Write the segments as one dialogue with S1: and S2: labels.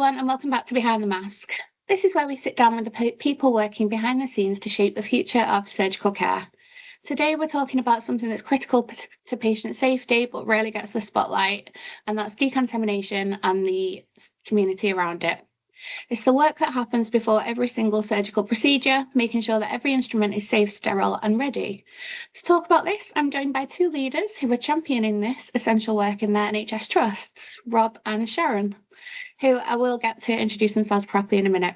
S1: everyone, and welcome back to Behind the Mask. This is where we sit down with the people working behind the scenes to shape the future of surgical care. Today, we're talking about something that's critical to patient safety, but rarely gets the spotlight, and that's decontamination and the community around it. It's the work that happens before every single surgical procedure, making sure that every instrument is safe, sterile, and ready. To talk about this, I'm joined by two leaders who are championing this essential work in their NHS trusts, Rob and Sharon, who I will get to introduce themselves properly in a minute.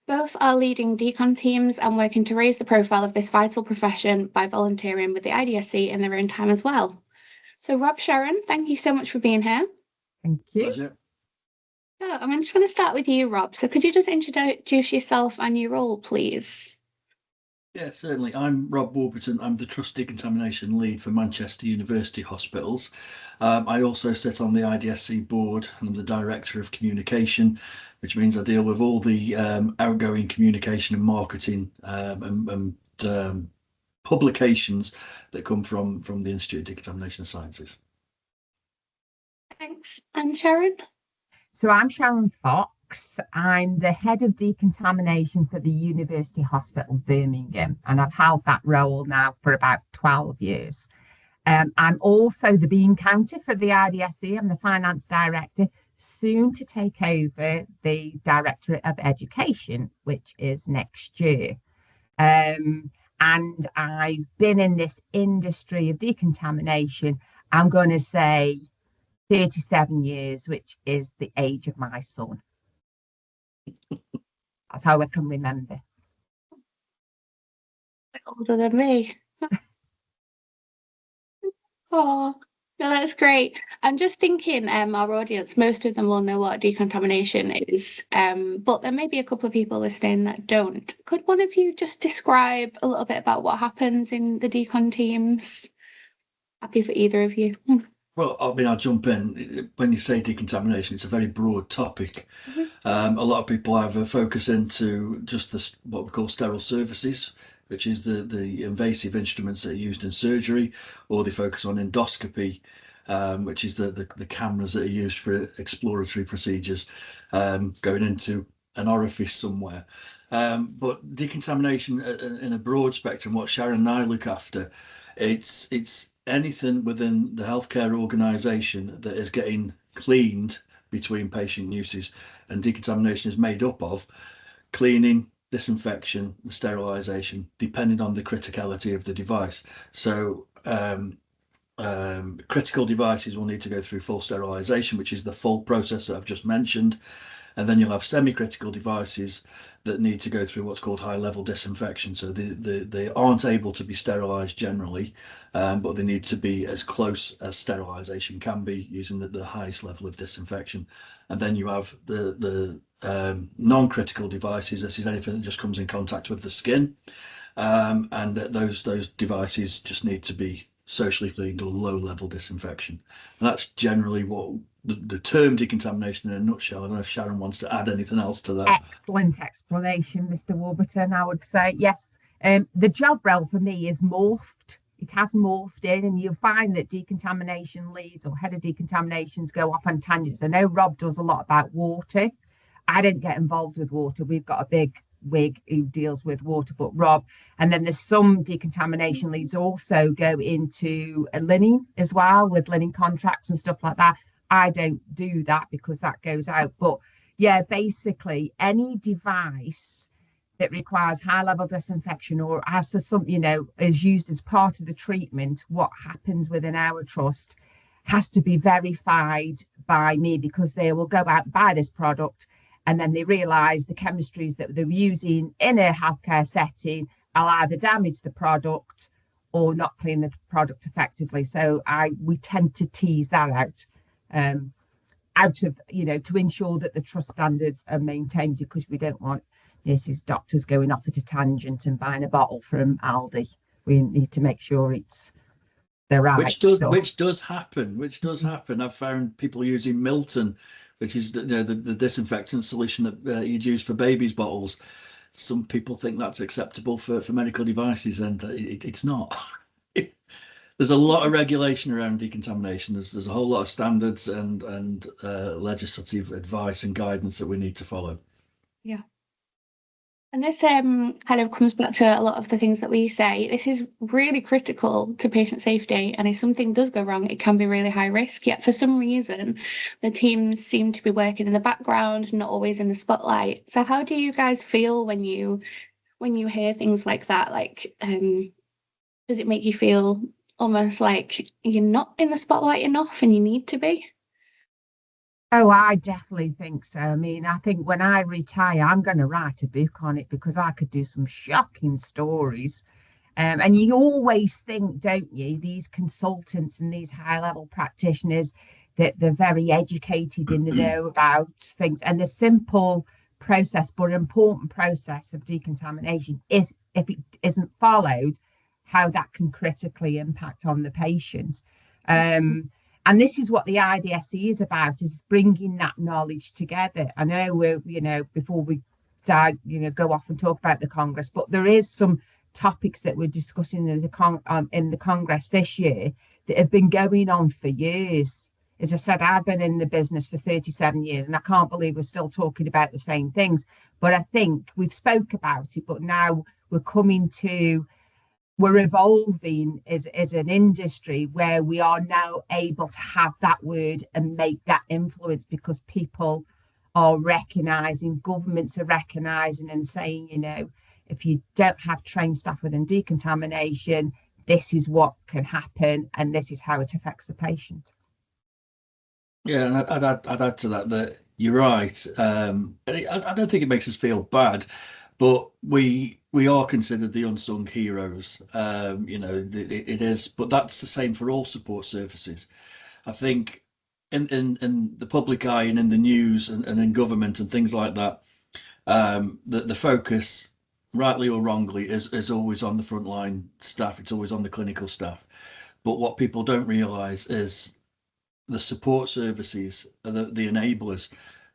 S1: Both are leading decon teams and working to raise the profile of this vital profession by volunteering with the IDSC in their own time as well. So Rob, Sharon, thank you so much for being here.
S2: Thank you.
S3: Pleasure.
S1: So I'm just going to start with you, Rob. So could you just introduce yourself and your role, please?
S3: Yeah, certainly. I'm Rob Warburton. I'm the Trust Decontamination Lead for Manchester University Hospitals. I also sit on the IDSC board and I'm the Director of Communication, which means I deal with all the outgoing communication and marketing and publications that come from the Institute of Decontamination Sciences.
S1: Thanks. And Sharon?
S2: So I'm Sharon Fox. I'm the head of decontamination for the University Hospital Birmingham, and I've held that role now for about 12 years. I'm also the bean counter for the IDSC. I'm the finance director, soon to take over the Directorate of Education, which is next year. And I've been in this industry of decontamination, I'm going to say 37 years, which is the age of my son. That's how I can remember.
S1: Older than me. Oh, no, that's great. I'm just thinking, our audience, most of them will know what decontamination is, but there may be a couple of people listening that don't. Could one of you just describe a little bit about what happens in the decon teams? Happy for either of you.
S3: Well, I mean, I'll jump in. When you say decontamination, it's a very broad topic. A lot of people either focus into just what we call sterile services, which is the invasive instruments that are used in surgery, or they focus on endoscopy, which is the cameras that are used for exploratory procedures, going into an orifice somewhere. But decontamination in a broad spectrum, what Sharon and I look after, it's anything within the healthcare organisation that is getting cleaned between patient uses, and decontamination is made up of cleaning, disinfection, and sterilisation, depending on the criticality of the device. So critical devices will need to go through full sterilisation, which is the full process that I've just mentioned. And then you'll have semi-critical devices that need to go through what's called high-level disinfection. So they aren't able to be sterilised generally, but they need to be as close as sterilisation can be using the highest level of disinfection. And then you have the non-critical devices. This is anything that just comes in contact with the skin, and those devices just need to be socially cleaned or low-level disinfection. And that's generally what the term decontamination in a nutshell. I don't know if Sharon wants to add anything else to that.
S2: Excellent explanation, Mr. Warburton. I would say yes. The job role for me is morphed. It has morphed in, and you'll find that decontamination leads or head of decontaminations go off on tangents. I know Rob does a lot about water. I don't get involved with water. We've got a big wig who deals with water, but Rob, and then there's some decontamination leads also go into linen as well, with linen contracts and stuff like that. I don't do that because that goes out. But yeah, basically any device that requires high level disinfection or has to is used as part of the treatment, what happens within our trust has to be verified by me, because they will go out and buy this product and then they realise the chemistries that they're using in a healthcare setting will either damage the product or not clean the product effectively. So we tend to tease that out of, to ensure that the trust standards are maintained, because we don't want nurses, doctors going off at a tangent and buying a bottle from Aldi. We need to make sure it's the right stuff.
S3: Which does happen. I've found people using Milton, which is the disinfectant solution that you'd use for babies' bottles. Some people think that's acceptable for medical devices, and it's not. There's a lot of regulation around decontamination. There's a whole lot of standards and legislative advice and guidance that we need to follow.
S1: Yeah. And this kind of comes back to a lot of the things that we say. This is really critical to patient safety, and if something does go wrong, it can be really high risk. Yet for some reason, the teams seem to be working in the background, not always in the spotlight. So how do you guys feel when you hear things like that? Like, does it make you feel almost like you're not in the spotlight enough and you need to be?
S2: Oh, I definitely think so. I mean, I think when I retire, I'm going to write a book on it because I could do some shocking stories. And you always think, don't you, these consultants and these high-level practitioners, that they're very educated in the know about things. And the simple process, but important process of decontamination is, if it isn't followed, how that can critically impact on the patient. And this is what the IDSC is about, is bringing that knowledge together. I know we're, before we go off and talk about the Congress, but there is some topics that we're discussing in the Congress this year that have been going on for years. As I said, I've been in the business for 37 years, and I can't believe we're still talking about the same things. But I think we've spoke about it, but now we're evolving as an industry where we are now able to have that word and make that influence, because people are recognizing, governments are recognizing and saying, if you don't have trained staff within decontamination, this is what can happen and this is how it affects the patient.
S3: Yeah, and I'd add to that you're right. I don't think it makes us feel bad, but we are considered the unsung heroes. It is, but that's the same for all support services. I think in the public eye and in the news and in government and things like that, the focus, rightly or wrongly, is always on the frontline staff. It's always on the clinical staff. But what people don't realise is the support services are the enablers.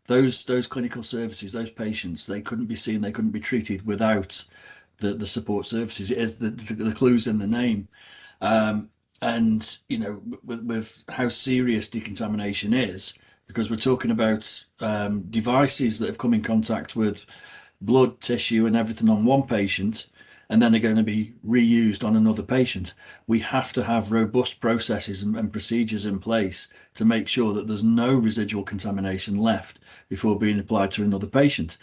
S3: Those clinical services, those patients, they couldn't be seen, they couldn't be treated without the support services. It is the clues in the name. And with how serious decontamination is, because we're talking about devices that have come in contact with blood, tissue, and everything on one patient, and then they're going to be reused on another patient. We have to have robust processes and procedures in place to make sure that there's no residual contamination left before being applied to another patient.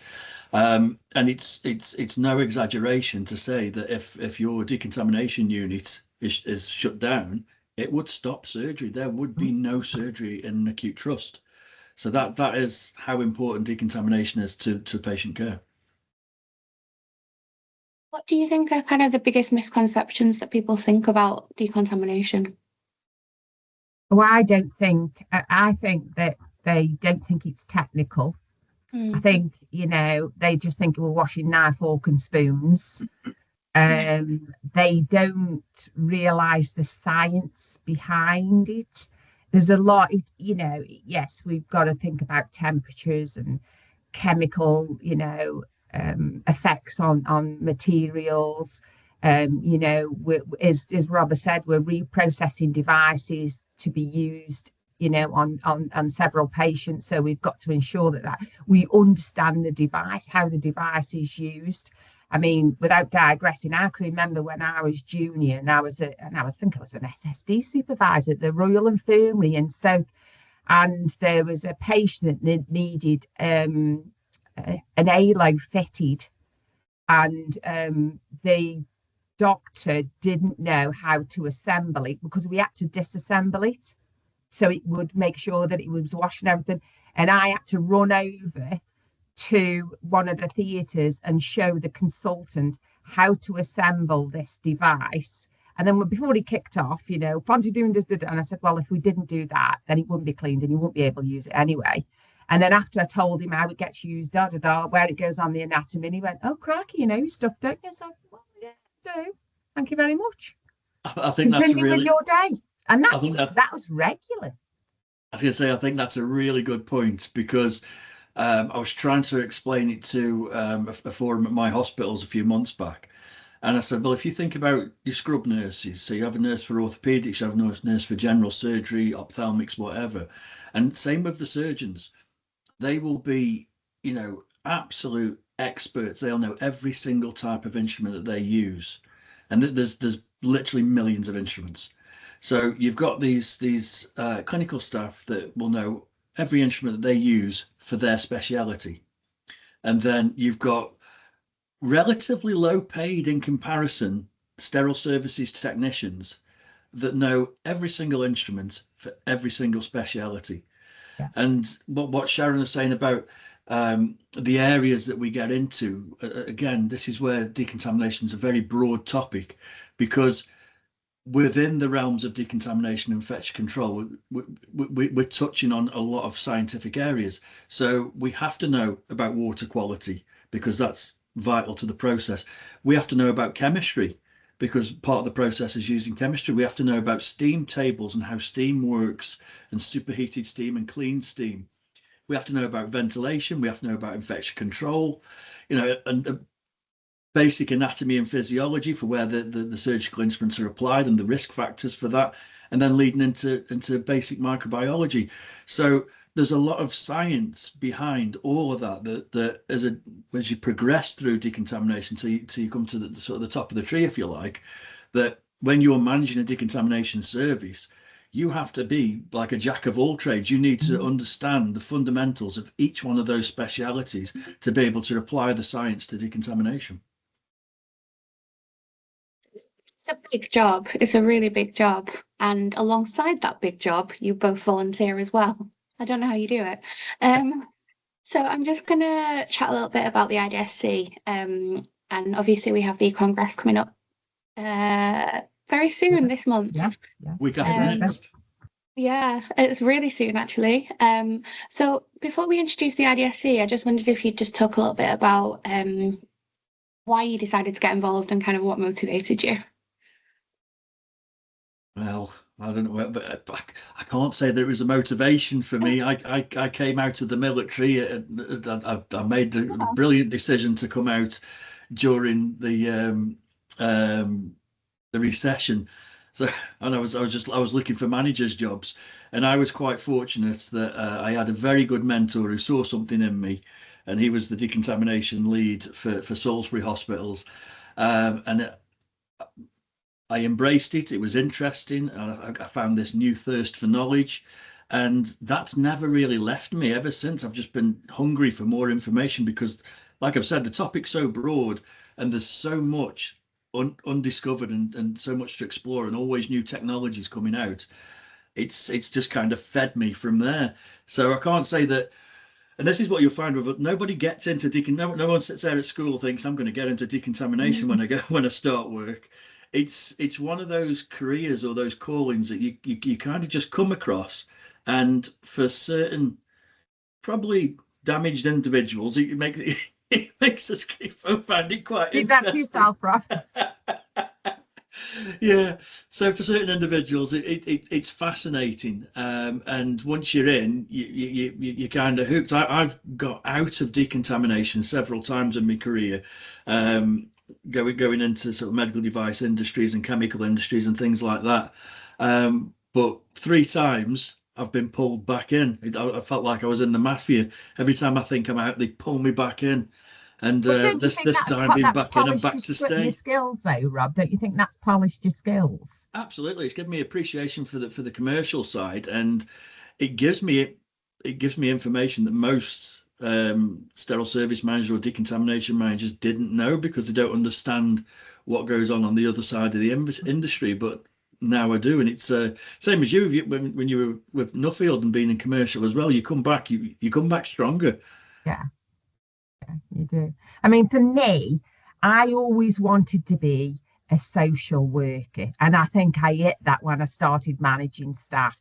S3: And it's no exaggeration to say that if your decontamination unit is shut down, it would stop surgery. There would be no surgery in an acute trust. So that is how important decontamination is to patient care.
S1: What do you think are kind of the biggest misconceptions that people think about decontamination?
S2: Well, I think that they don't think it's technical. I think, they just think we're washing knife, fork and spoons. They don't realise the science behind it. There's a lot, yes, we've got to think about temperatures and chemical, effects on materials. As Robert said, we're reprocessing devices to be used on several patients, so we've got to ensure that we understand the device, how the device is used. I mean, without digressing, I can remember when I was junior and I think I was an SSD supervisor at the Royal Infirmary in Stoke, and there was a patient that needed an halo fitted, and the doctor didn't know how to assemble it because we had to disassemble it so it would make sure that it was washing everything. And I had to run over to one of the theatres and show the consultant how to assemble this device. And then before he kicked off, fancy doing this, and I said, well, if we didn't do that, then it wouldn't be cleaned and you wouldn't be able to use it anyway. And then after I told him how it gets used, where it goes on the anatomy, and he went, oh, crikey, you stuff, don't you? So, well, yeah, I do. Thank you very much.
S3: I think
S2: Continue with your day. And that was regular.
S3: I was going to say, I think that's a really good point, because I was trying to explain it to a forum at my hospitals a few months back. And I said, well, if you think about your scrub nurses, so you have a nurse for orthopedics, you have a nurse for general surgery, ophthalmics, whatever. And same with the surgeons. They will be, absolute experts. They'll know every single type of instrument that they use. And there's literally millions of instruments. So you've got these clinical staff that will know every instrument that they use for their speciality. And then you've got relatively low paid in comparison sterile services technicians that know every single instrument for every single speciality.
S2: Yeah.
S3: And what Sharon was saying about the areas that we get into, again, this is where decontamination is a very broad topic, because within the realms of decontamination and infection control, we're touching on a lot of scientific areas. So we have to know about water quality because that's vital to the process. We have to know about chemistry because part of the process is using chemistry. We have to know about steam tables and how steam works, and superheated steam and clean steam. We have to know about ventilation. We have to know about infection control, and basic anatomy and physiology for where the surgical instruments are applied and the risk factors for that, and then leading into basic microbiology. So there's a lot of science behind all of that as you progress through decontamination till you come to the sort of the top of the tree, if you like, that when you're managing a decontamination service, you have to be like a jack of all trades. You need to understand the fundamentals of each one of those specialities to be able to apply the science to decontamination.
S1: It's a big job. It's a really big job. And alongside that big job, you both volunteer as well. I don't know how you do it. So I'm just going to chat a little bit about the IDSC. And obviously we have the Congress coming up very soon this month.
S2: Yeah.
S3: Week after next.
S1: Yeah, it's really soon actually. So before we introduce the IDSC, I just wondered if you'd just talk a little bit about why you decided to get involved and kind of what motivated you.
S3: Well, I don't know, but I can't say there was a motivation for me. I came out of the military. I made the brilliant decision to come out during the recession. So, and I was looking for managers' jobs, and I was quite fortunate that I had a very good mentor who saw something in me, and he was the decontamination lead for Salisbury hospitals, and I embraced it. It was interesting. I found this new thirst for knowledge, and that's never really left me ever since. I've just been hungry for more information because, like I've said, the topic's so broad and there's so much undiscovered and so much to explore, and always new technologies coming out. It's just kind of fed me from there. So I can't say that. And this is what you'll find with nobody gets into no one sits there at school thinks I'm going to get into decontamination when I start work. It's one of those careers or those callings that you kind of just come across, and for certain probably damaged individuals it makes us find it quite
S2: keep
S3: interesting.
S2: That to yourself, Rob.
S3: Yeah, so for certain individuals it's fascinating, and once you're in, you kind of hooked. I've got out of decontamination several times in my career, going into sort of medical device industries and chemical industries and things like that, but 3 times I've been pulled back in. I felt like I was in the mafia. Every time I think I'm out, they pull me back in. And this time being back in, I'm back to stay.
S2: Your skills, though, Rob, don't you think that's polished your skills?
S3: Absolutely, it's given me appreciation for the commercial side, and it gives me information that most sterile service managers or decontamination managers didn't know because they don't understand what goes on the other side of the industry. But now I do, and it's same as you when you were with Nuffield and being in commercial as well. You come back, you come back stronger.
S2: Yeah, you do. I mean, for me, I always wanted to be a social worker, and I think I hit that when I started managing staff.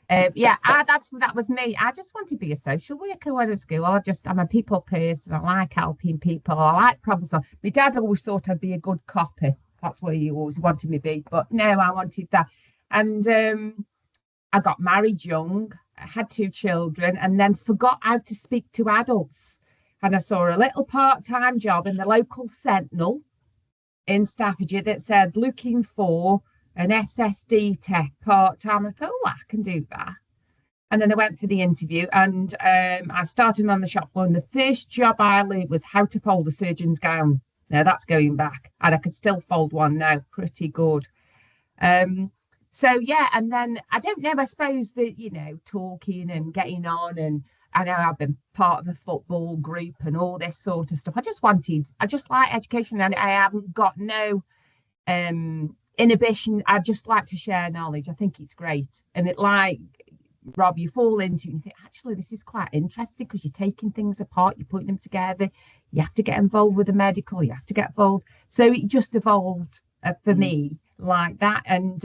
S2: That was me. I just want to be a social worker when at school. I'm a people person. I like helping people. I like problem solving. My dad always thought I'd be a good copper. That's what he always wanted me to be. But no, I wanted that. And I got married young. I had 2 children, and then forgot how to speak to adults. And I saw a little part-time job in the local Sentinel in Staffordshire that said looking for an SSD tech part-time. I thought, oh, I can do that. And then I went for the interview, and I started on the shop floor. And the first job I learned was how to fold a surgeon's gown. Now that's going back, and I could still fold one now, pretty good. So yeah, and then I don't know, I suppose that, you know, talking and getting on, and I know I've been part of a football group and all this sort of stuff. I just like education, and I haven't got no inhibition. I just like to share knowledge. I think it's great. And it, like Rob, you fall into it and you think, actually, this is quite interesting, because you're taking things apart, you're putting them together, you have to get involved with the medical, you have to get involved. So it just evolved for me like that. And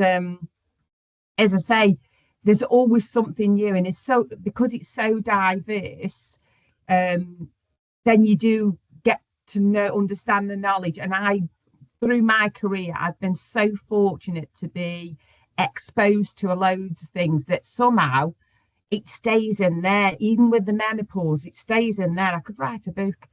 S2: as I say, there's always something new, and it's so, because it's so diverse, then you do get to understand the knowledge. And through my career, I've been so fortunate to be exposed to loads of things that somehow it stays in there. Even with the menopause, it stays in there. I could write a book.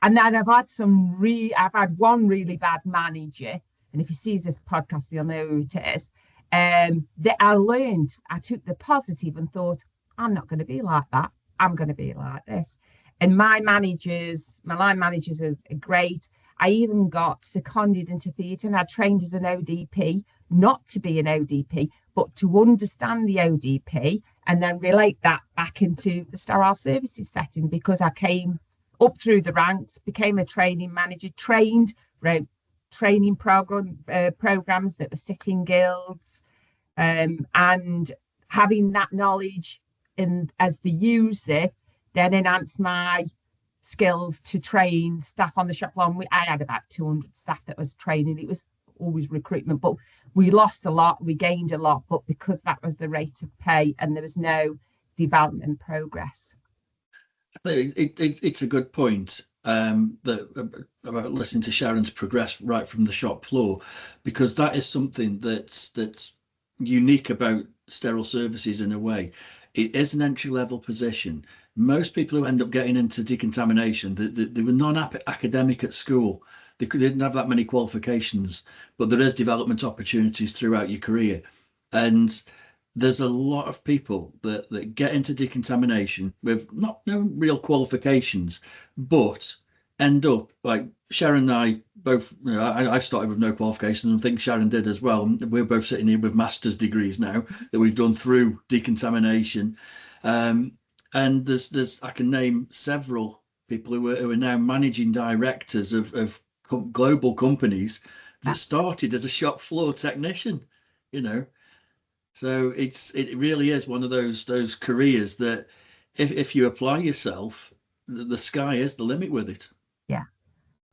S2: And then I've had one really bad manager, and if he sees this podcast, he'll know who it is. That I took the positive and thought, I'm not going to be like that. I'm going to be like this. And my line managers are great. I even got seconded into theatre, and I trained as an ODP, not to be an ODP, but to understand the ODP and then relate that back into the sterile services setting, because I came up through the ranks, became a training manager, wrote training programs that were sitting guilds, and having that knowledge as the user then enhanced my skills to train staff on the shop floor. I had about 200 staff that was training. It was always recruitment, but we lost a lot, we gained a lot, but because that was the rate of pay and there was no development progress.
S3: It's a good point, about listening to Sharon's progress right from the shop floor, because that is something that's unique about sterile services in a way. It is an entry-level position. Most people who end up getting into decontamination, they were non-academic at school. They didn't have that many qualifications, but there is development opportunities throughout your career. And there's a lot of people that get into decontamination with no real qualifications, but end up like Sharon and I both. You know, I started with no qualifications, and I think Sharon did as well. We're both sitting here with master's degrees now that we've done through decontamination. And there's I can name several people who are now managing directors of global companies that started as a shop floor technician, you know. So it really is one of those careers that if you apply yourself, the sky is the limit with it.
S2: Yeah.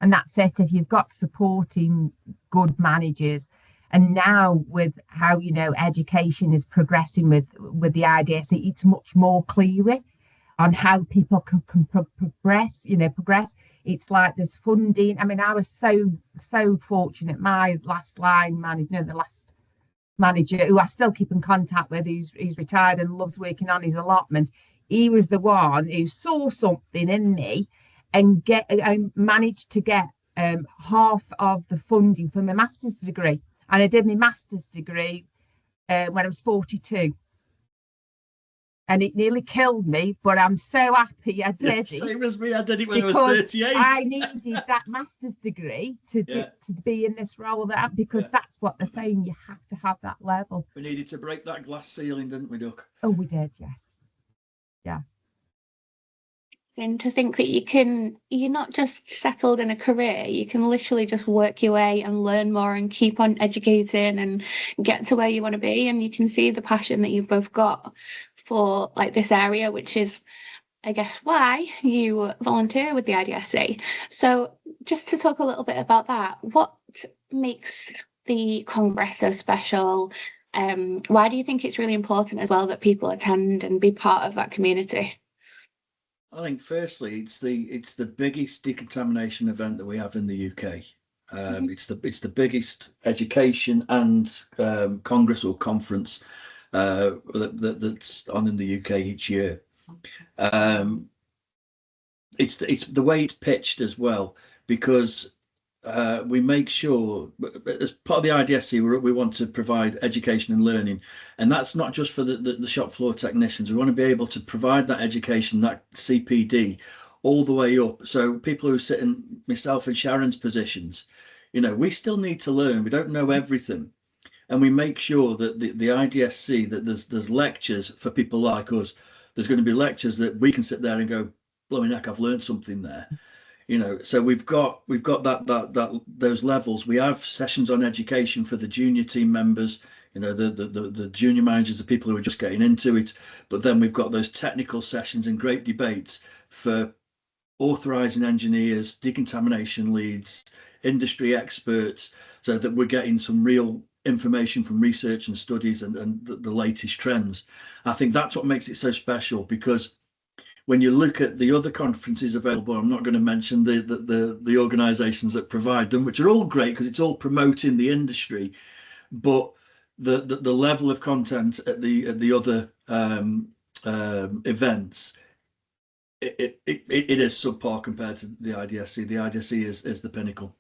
S2: And that's it. If you've got supporting good managers, and now with how, you know, education is progressing with the IDSA, it's much more clearer on how people can progress. It's like there's funding. I mean, I was so fortunate. My last line manager, the last manager, who I still keep in contact with, he's retired and loves working on his allotment. He was the one who saw something in me and managed to get half of the funding for my master's degree. And I did my master's degree when I was 42. And it nearly killed me, but I'm so happy I did it.
S3: Same as me, I did it when I was 38.
S2: I needed that master's degree to be in this role, because that's what they're saying, you have to have that level.
S3: We needed to break that glass ceiling, didn't we, Duck?
S2: Oh, we did, yes. Yeah.
S1: And to think that you're not just settled in a career, you can literally just work your way and learn more and keep on educating and get to where you want to be. And you can see the passion that you've both got for like this area, which is, I guess, why you volunteer with the IDSA. So just to talk a little bit about that, what makes the Congress so special? Why do you think it's really important as well that people attend and be part of that community?
S3: I think firstly, it's the biggest decontamination event that we have in the UK. It's the biggest education and congress or conference that's on in the UK each year. It's the way it's pitched as well, because we make sure, as part of the IDSC, we want to provide education and learning, and that's not just for the shop floor technicians. We want to be able to provide that education, that CPD, all the way up. So people who sit in myself and Sharon's positions, we still need to learn. We don't know everything, and we make sure that the IDSC, that there's lectures for people like us. There's going to be lectures that we can sit there and go, blowing heck, I've learned something there. So we've got that those levels. We have sessions on education for the junior team members, the junior managers, the people who are just getting into it. But then we've got those technical sessions and great debates for authorizing engineers, decontamination leads, industry experts, so that we're getting some real information from research and studies and the latest trends. I think that's what makes it so special, because when you look at the other conferences available, I'm not going to mention the organizations that provide them, which are all great because it's all promoting the industry, but the level of content at the other events, it is subpar compared to the IDSC. The IDSC is the pinnacle.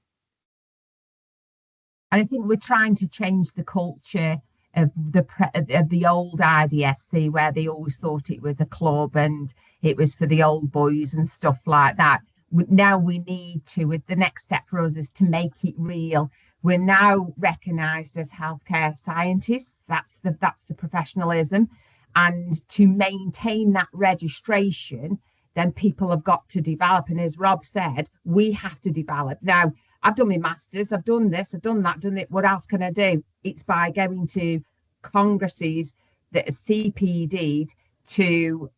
S2: And I think we're trying to change the culture of the old IDSC, where they always thought it was a club and it was for the old boys and stuff like that. Now we need to, with the next step for us, is to make it real. We're now recognised as healthcare scientists. That's the professionalism, and to maintain that registration, then people have got to develop. And as Rob said, we have to develop. Now, I've done my masters, I've done this, I've done that, done it. What else can I do? It's by going to congresses that are CPD'd to,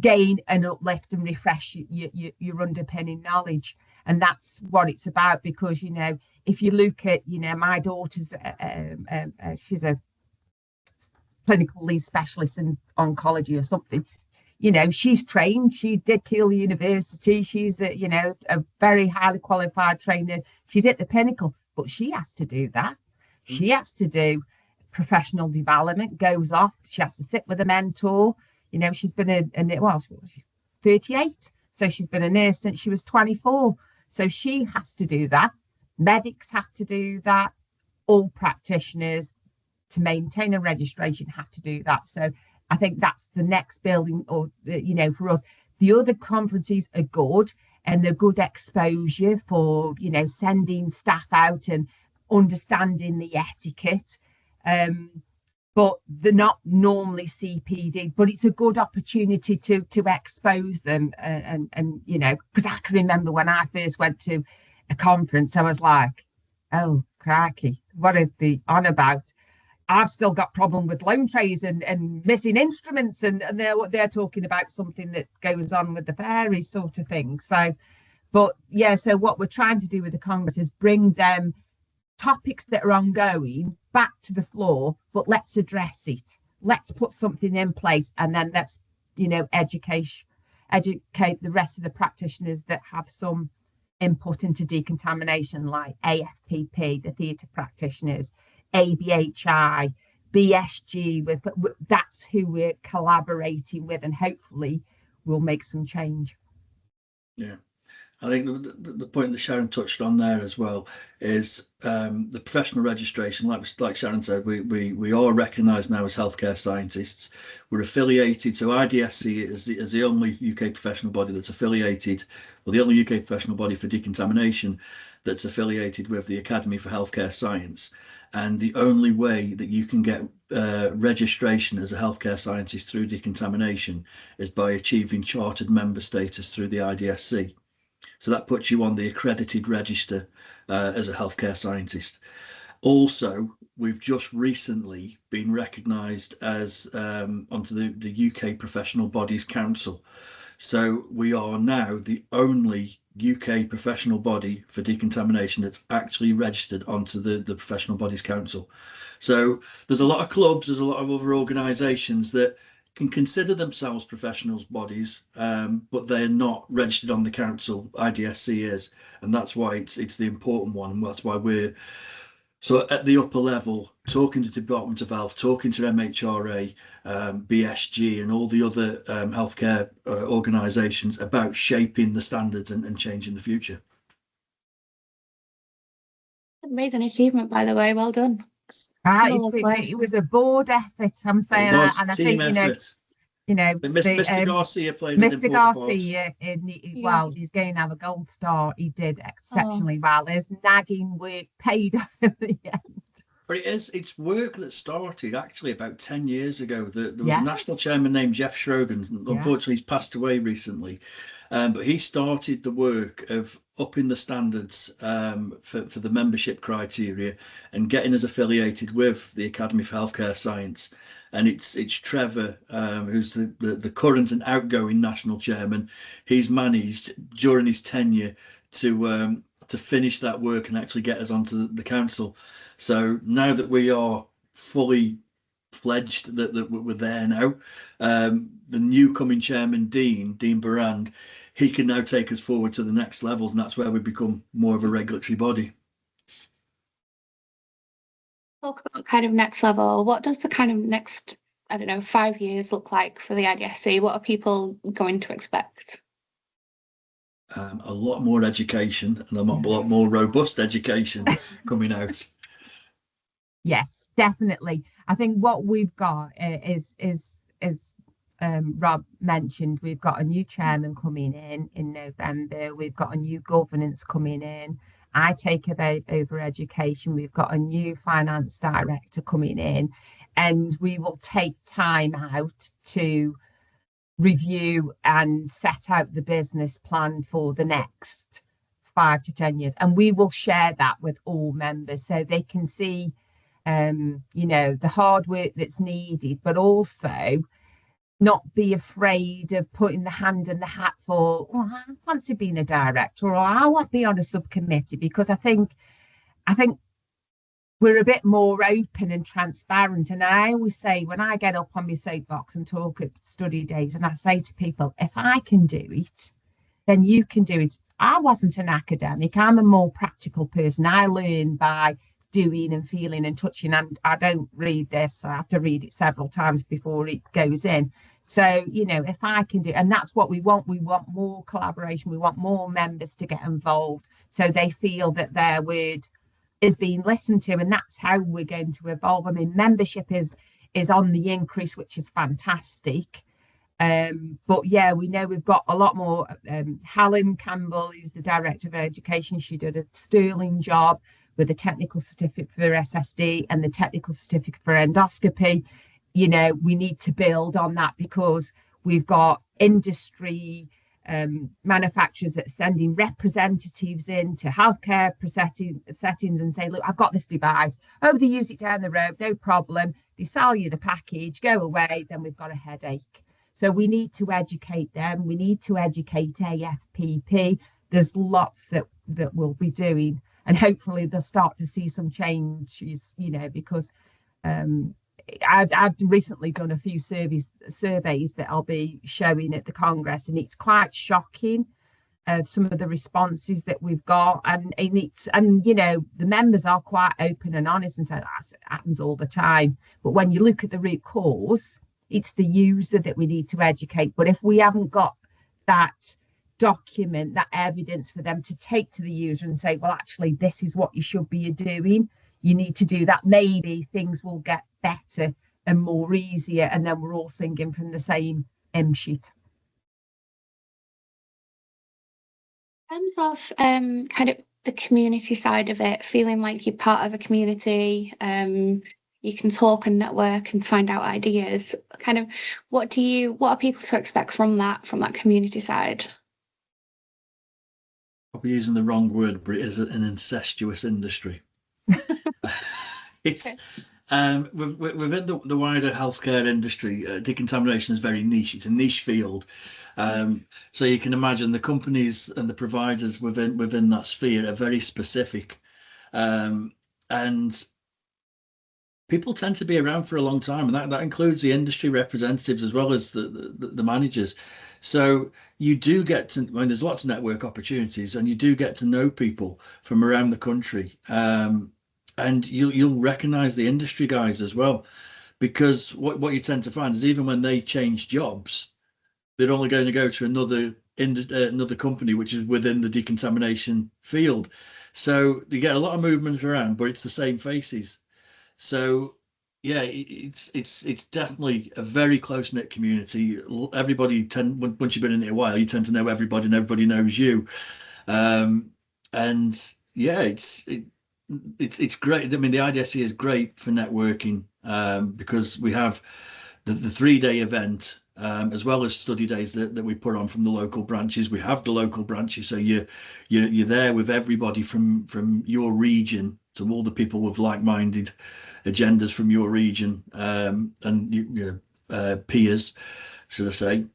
S2: gain and uplift and refresh your underpinning knowledge. And that's what it's about, because, if you look at, my daughter's, she's a clinical lead specialist in oncology or something. She's trained, she did Keele University, she's a very highly qualified trainer, she's at the pinnacle, but she has to do that. She has to do professional development, goes off, she has to sit with a mentor. She's been she's 38, so she's been a nurse since she was 24, so she has to do that. Medics have to do that. All practitioners, to maintain a registration, have to do that. So I think that's the next building, or for us. The other conferences are good, and they're good exposure for sending staff out and understanding the etiquette, but they're not normally CPD. But it's a good opportunity to expose them, and because I can remember when I first went to a conference, I was like, oh crikey, what are they on about? I've still got problem with loan trays and missing instruments, and they're talking about something that goes on with the fairies sort of thing. So, but yeah, so what we're trying to do with the Congress is bring them topics that are ongoing back to the floor, but let's address it. Let's put something in place, and then let's, educate the rest of the practitioners that have some input into decontamination, like AFPP, the theatre practitioners, ABHI, BSG, that's who we're collaborating with, and hopefully we'll make some change.
S3: Yeah, I think the point that Sharon touched on there as well is the professional registration. Like Sharon said, we are recognised now as healthcare scientists. We're affiliated, so IDSC is the only UK professional body that's affiliated, or the only UK professional body for decontamination that's affiliated with the Academy for Healthcare Science. And the only way that you can get registration as a healthcare scientist through decontamination is by achieving chartered member status through the IDSC. So that puts you on the accredited register as a healthcare scientist. Also, we've just recently been recognised as onto the UK Professional Bodies Council. So we are now the only UK professional body for decontamination that's actually registered onto the Professional Bodies Council. So there's a lot of clubs, there's a lot of other organisations that can consider themselves professionals bodies, but they're not registered on the council. IDSC is, and that's why it's the important one, and that's why we're so at the upper level, talking to the Department of Health, talking to MHRA, BSG, and all the other healthcare organisations about shaping the standards and changing the future.
S1: Amazing achievement, by the way. Well done.
S2: It was a board effort, I'm saying,
S3: It was
S2: and I
S3: team
S2: think,
S3: effort.
S2: the
S3: Mr. Garcia played an
S2: Mr.
S3: important part.
S2: Garcia,
S1: Yeah.
S2: well, he's going to have a gold star. He did
S1: Oh.
S2: exceptionally well. His nagging work paid off in the end.
S3: But it's work that started actually about 10 years ago. There was
S2: Yeah.
S3: a national chairman named Jeff Schrogan.
S2: Yeah.
S3: Unfortunately, he's passed away recently. But he started the work of upping the standards for the membership criteria and getting us affiliated with the Academy for Healthcare Science. And it's Trevor, who's the current and outgoing national chairman. He's managed during his tenure to finish that work and actually get us onto the council. So now that we are fully fledged, that we're there now, the new coming chairman, Dean Barand, he can now take us forward to the next levels, and that's where we become more of a regulatory body.
S1: Talk about kind of next level. What does the kind of next, 5 years look like for the IDSC? What are people going to expect?
S3: A lot more education and a lot more robust education coming out.
S2: Yes, definitely. I think what we've got is Rob mentioned, we've got a new chairman coming in November. We've got a new governance coming in. I take over education. We've got a new finance director coming in, and we will take time out to review and set out the business plan for the next 5 to 10 years. And we will share that with all members so they can see the hard work that's needed, but also not be afraid of putting the hand in the hat for, I fancy being a director, or I want to be on a subcommittee, because I think we're a bit more open and transparent. And I always say, when I get up on my soapbox and talk at study days, and I say to people, if I can do it, then you can do it. I wasn't an academic. I'm a more practical person. I learn by doing and feeling and touching, and I don't read this. I have to read it several times before it goes in. So, if I can do, and that's what we want more collaboration. We want more members to get involved so they feel that their word is being listened to, and that's how we're going to evolve. I mean, membership is on the increase, which is fantastic. But yeah, we know we've got a lot more. Helen Campbell, who's the Director of Education, she did a sterling job with the technical certificate for SSD and the technical certificate for endoscopy. We need to build on that, because we've got industry manufacturers that are sending representatives into healthcare settings and say, look, I've got this device. Oh, they use it down the road, no problem. They sell you the package, go away, then we've got a headache. So we need to educate them. We need to educate AFPP. There's lots that we'll be doing, and hopefully they'll start to see some changes, because I've recently done a few surveys that I'll be showing at the Congress, and it's quite shocking some of the responses that we've got, and the members are quite open and honest and say that happens all the time. But when you look at the root cause, it's the user that we need to educate. But if we haven't got that document, that evidence for them to take to the user and say, well, actually, this is what you should be doing, you need to do that, maybe things will get better and more easier, and then we're all singing from the same hymn sheet.
S1: In terms of kind of the community side of it, feeling like you're part of a community, you can talk and network and find out ideas. Kind of, what are people to expect from that community side?
S3: Probably using the wrong word, but it is an incestuous industry. It's within the wider healthcare industry, decontamination is very niche. It's a niche field. So you can imagine the companies and the providers within that sphere are very specific. And people tend to be around for a long time, and that includes the industry representatives as well as the managers. So you do get to, there's lots of network opportunities, and you do get to know people from around the country. And you'll recognize the industry guys as well, because what you tend to find is even when they change jobs, they're only going to go to another company which is within the decontamination field. So you get a lot of movement around, but it's the same faces. So yeah, it's definitely a very close knit community. Everybody once you've been in it a while, you tend to know everybody, and everybody knows you. Um, and yeah, it's great. I mean, the IDSC is great for networking, because we have the 3 day event, as well as study days that we put on from the local branches. We have the local branches, so you're there with everybody from your region, to all the people with like-minded agendas from your region, and peers, should I say.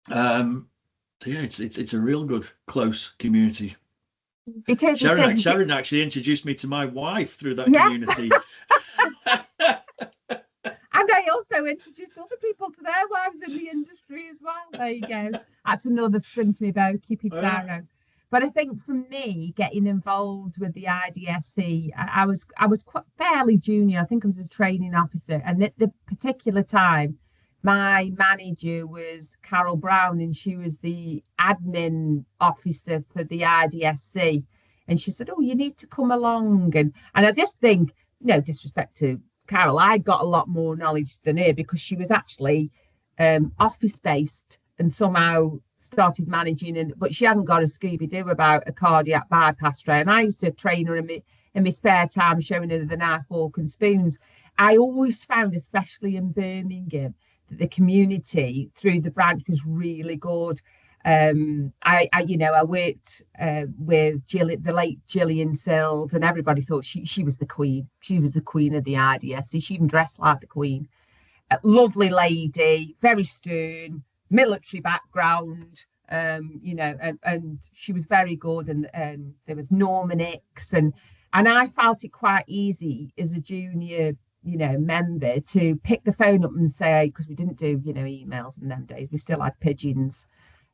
S3: So yeah, it's a real good close community.
S2: It is. It is.
S3: Sharon actually introduced me to my wife through that
S2: Yes.
S3: community.
S2: And I also introduced other people to their wives in the industry as well. There you go. That's another string to my bow. Keep it down. But I think for me, getting involved with the IDSC, I was quite fairly junior. I think I was a training officer, and at the particular time, my manager was Carol Brown, and she was the admin officer for the IDSC. And she said, "Oh, you need to come along." And I just think, no disrespect to Carol, I got a lot more knowledge than her, because she was actually office based and somehow started managing, but she hadn't got a Scooby-Doo about a cardiac bypass tray. And I used to train her in my spare time, showing her the knife, fork and spoons. I always found, especially in Birmingham, that the community through the branch was really good. I worked with the late Gillian Sills, and everybody thought she was the queen. She was the queen of the IDSC. She even dressed like the queen. A lovely lady, very stern, military background, and she was very good. And there was Norman Hicks, and I felt it quite easy as a junior member to pick the phone up and say, because we didn't do emails in them days, we still had pigeons.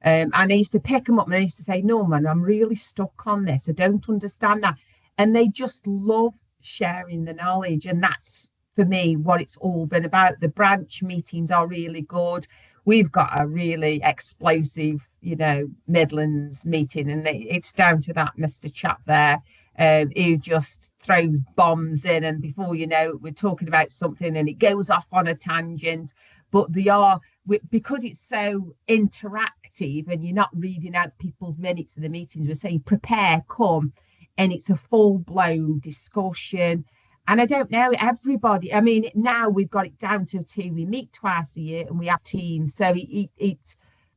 S2: And I used to pick them up and I used to say, "Norman, I'm really stuck on this. I don't understand that." And they just love sharing the knowledge. And that's, for me, what it's all been about. The branch meetings are really good. We've got a really explosive, Midlands meeting, and it's down to that Mr. Chap there, who just throws bombs in, and before you know it, we're talking about something and it goes off on a tangent. But because it's so interactive and you're not reading out people's minutes of the meetings, we're saying prepare, come, and it's a full-blown discussion. And I don't know, everybody, I mean, now we've got it down to two. We meet twice a year and we have teams. So it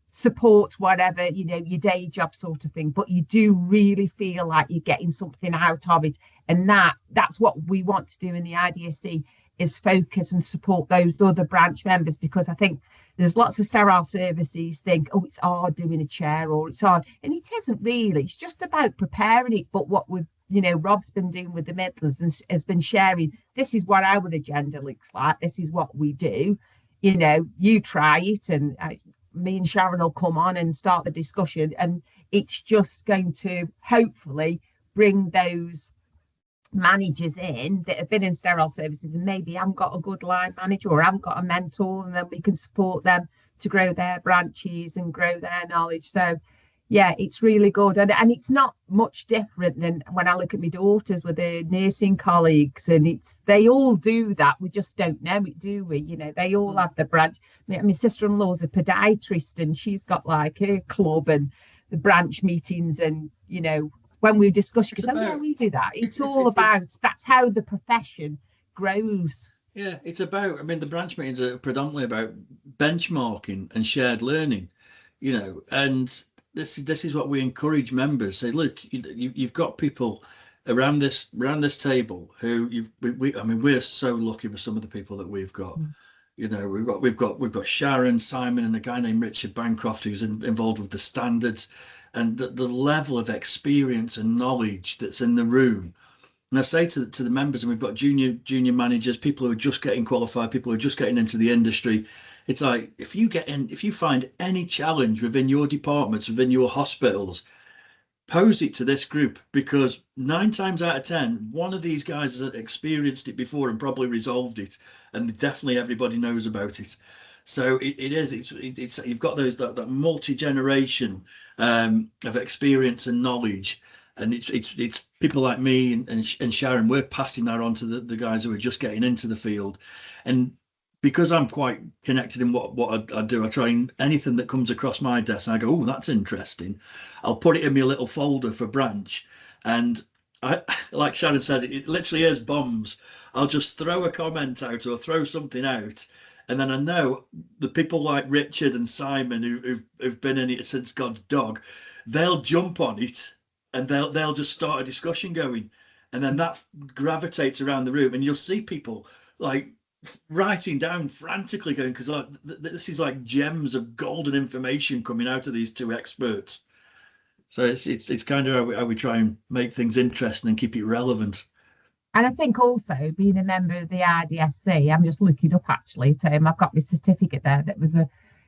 S2: supports whatever, your day job sort of thing. But you do really feel like you're getting something out of it. And that's what we want to do in the IDSC, is focus and support those other branch members, because I think there's lots of sterile services think, "Oh, it's hard doing a chair," or "It's hard," and it isn't really. It's just about preparing it. But what we've Rob's been doing with the Midlands and has been sharing, this is what our agenda looks like, this is what we do, you try it, and me and Sharon will come on and start the discussion, and it's just going to hopefully bring those managers in that have been in sterile services and maybe haven't got a good line manager or haven't got a mentor, and then we can support them to grow their branches and grow their knowledge. So yeah, it's really good. And it's not much different than when I look at my daughters with their nursing colleagues, and they all do that. We just don't know it, do we? They all have the branch. My sister-in-law's a podiatrist, and she's got like her club and the branch meetings, and when we discuss, she goes, "Oh yeah, we do that." It's all about, that's how the profession grows.
S3: Yeah, it's about, I mean, the branch meetings are predominantly about benchmarking and shared learning, and this is what we encourage members. Say, look, you've got people around this table who I mean, we're so lucky with some of the people that we've got. We've got Sharon, Simon, and a guy named Richard Bancroft who's involved with the standards, and the level of experience and knowledge that's in the room. And I say to the members, and we've got junior managers, people who are just getting qualified, people who are just getting into the industry. It's like, if you find any challenge within your departments, within your hospitals, pose it to this group, because 9 times out of 10, one of these guys has experienced it before and probably resolved it, and definitely everybody knows about it. So it's you've got that multi-generation of experience and knowledge, and it's people like me and Sharon, we're passing that on to the guys who are just getting into the field. And because I'm quite connected in what I do, I try and anything that comes across my desk, I go, oh, that's interesting. I'll put it in my little folder for branch. And I, like Sharon said, it literally is bombs. I'll just throw a comment out or throw something out. And then I know the people like Richard and Simon who've been in it since God's dog, they'll jump on it and they'll just start a discussion going. And then that gravitates around the room and you'll see people like writing down frantically going, because like this is like gems of golden information coming out of these two experts. So it's kind of how we try and make things interesting and keep it relevant.
S2: And I think also being a member of the IDSC, I'm just looking up actually, Tim, I've got my certificate there that was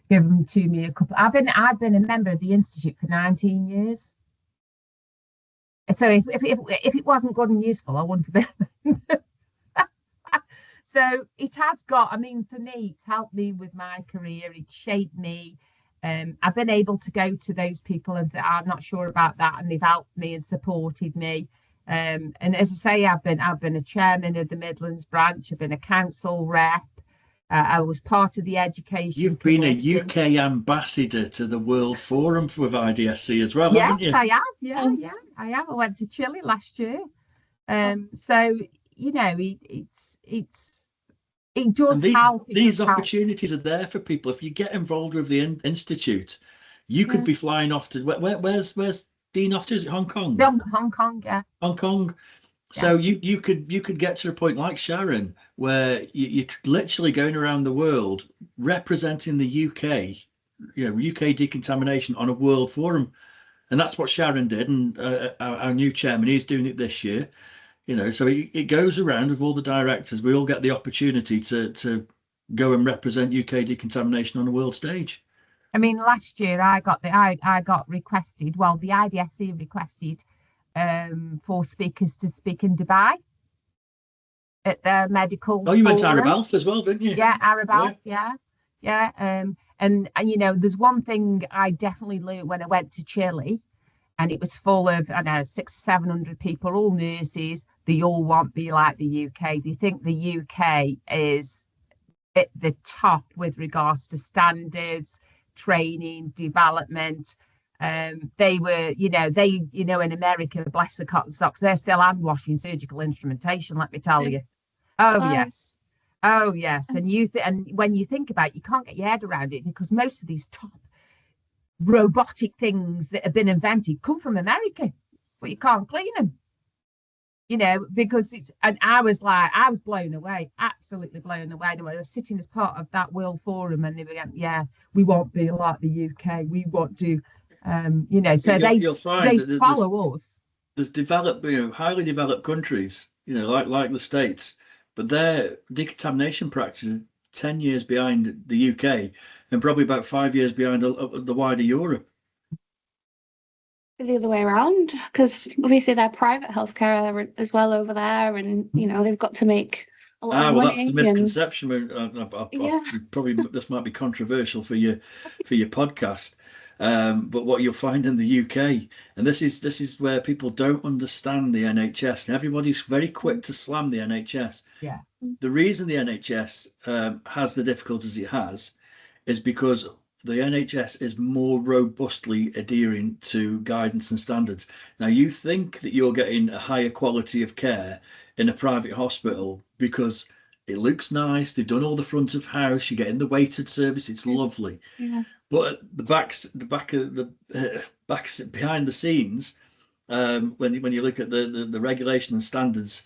S2: given to me a couple. I've been a member of the Institute for 19 years. So if it wasn't good and useful, I wouldn't have been. So it has got, I mean, for me, it's helped me with my career. It shaped me. I've been able to go to those people and say, I'm not sure about that. And they've helped me and supported me. And as I say, I've been a chairman of the Midlands branch. I've been a council rep. I was part of the education.
S3: You've been a UK ambassador to the World Forum with IDSC as well, haven't you?
S2: Yes, I have. Yeah, I have. I went to Chile last year. So you know, it does help.
S3: These opportunities are there for people. If you get involved with the institute, you could be flying off to where's Dean off to? Is it Hong Kong?
S2: Hong Kong, yeah.
S3: Hong Kong. So you could get to a point like Sharon where you're literally going around the world representing the UK, UK decontamination on a world forum, and that's what Sharon did. And our new chairman, he's doing it this year. So it goes around with all the directors. We all get the opportunity to go and represent UK decontamination on a world stage.
S2: I mean, last year I got requested. Well, the IDSC requested for speakers to speak in Dubai at their medical.
S3: Oh, you went to Arab Alf as well, didn't you?
S2: Yeah, Arab Alf, yeah. And there's one thing I definitely learned when I went to Chile, and it was full of 600-700 people, all nurses. They all want to be like the UK. They think the UK is at the top with regards to standards, training, development. They were, in America, bless the cotton socks, they're still hand washing surgical instrumentation, let me tell you. Yes. And when you think about it, you can't get your head around it, because most of these top robotic things that have been invented come from America, but you can't clean them. Because and I was blown away, absolutely blown away. I was sitting as part of that World Forum, and they were going, we won't be like the UK. We want to, so
S3: you'll find
S2: they follow us.
S3: There's developed, highly developed countries, like the States, but their decontamination practices are 10 years behind the UK and probably about 5 years behind the wider Europe.
S1: The other way around, because obviously they're private healthcare as well over there, and they've got to make a lot of money.
S3: That's the misconception. Probably this might be controversial for your podcast, but what you'll find in the UK, and this is where people don't understand the NHS, and everybody's very quick to slam the NHS.
S2: Yeah.
S3: The reason the NHS has the difficulties it has is because the NHS is more robustly adhering to guidance and standards. Now, you think that you're getting a higher quality of care in a private hospital because it looks nice, they've done all the front of house, you're getting the weighted service, it's lovely.
S1: Yeah.
S3: But behind the scenes, when you look at the regulation and standards,